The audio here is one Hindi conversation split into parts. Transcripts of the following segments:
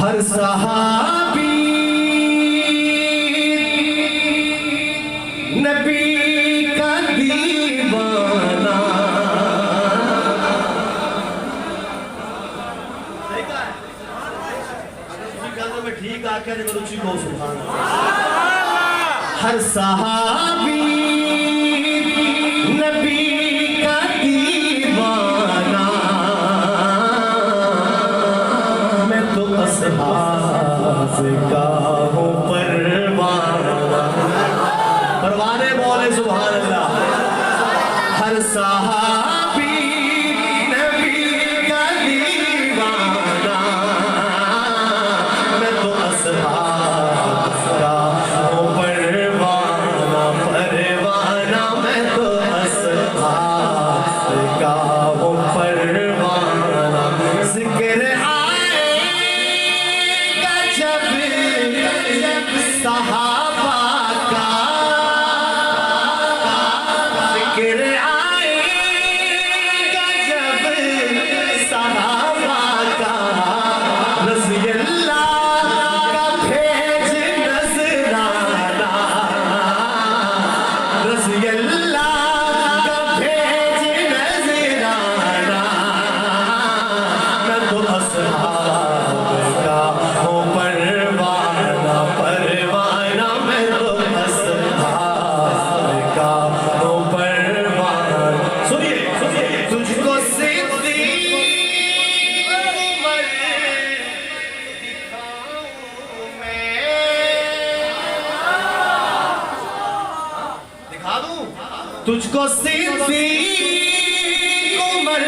हर सहाबी नबी का दीवाना। में ठीक आके रुचि को सुभान अल्लाह। हर सहाबी नबी का दीवाना, मैं तो असहाब का हूँ परवाना। परवाने बोले सुभान अल्लाह। हर सहाबी नबी का दीवाना, मैं तो असहाब का हूँ परवाना। परवाना मैं तो असहाब का हूँ परवाना। जिक्र आएगा जब सहाबा का, जिक्र आएगा जब सहाबा का, रज़ी अल्लाह का भेज नज़राना। रज़ी अल्लाह का भेज नज़राना, मैं तो असहाब का हूँ परवाना। परवाना मैं तो असहाब का हूँ परवाना। सुनिए सुनिए, तुझको सिद्दीक़ उमर दिखाऊं मैं, दिखा दूं तुझको सिद्दीक़ उमर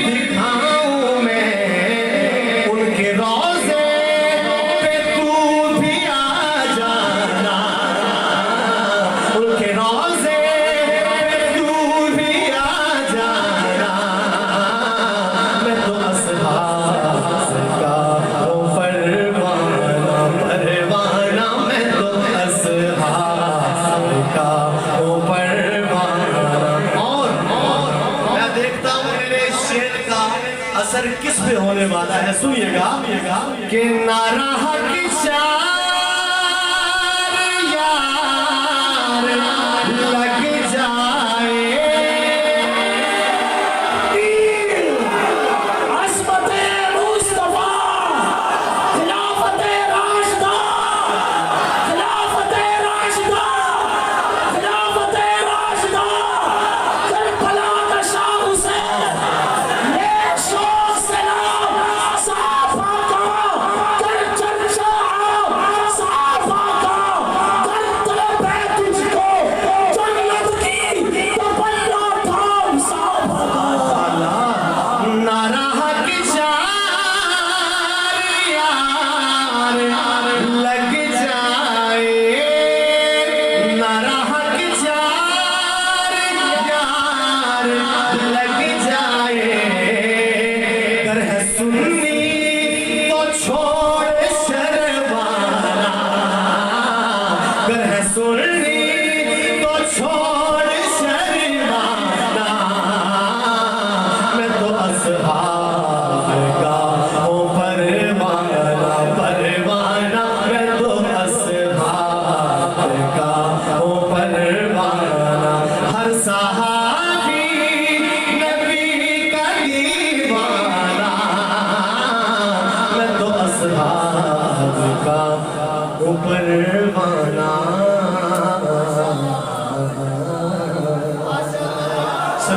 दिखाऊं मैं। उनके रोज़े पे तू भी आ जाना। उनके रोज़े पे तू भी आ जाना। मैं तो असहाब का हूँ परवाना। परवाना मैं तो असहाब का हूँ परवाना। और मैं देखता हूँ मेरे शेर का असर किस पे होने वाला है। सुनिएगा कि नाराह की चार यार लग जाए। अस्मते मुस्तफा खिलाफते राशिदा, खिलाफते राशिदा, खिलाफते राशिदा, करबला का शाह हुसैन, नेक शौक से नाम साफा का, कर चर्चा साफा का, कर तलबे तुझको जन्नत की, तमन्ना थाम साफा का। नाराह की चार यार लग जाए। नाराह की चार यार लग जाए। अगर है सुन्नी तो छोड़ शर्माना। अगर है सुन्नी तो छोड़ शर्माना। मैं तो असहाब का हूँ परवाना। परवाना मैं तो असहाब का हूँ परवाना। हर सहाबी नबी का दीवाना, मैं तो असहाब का हूँ परवाना।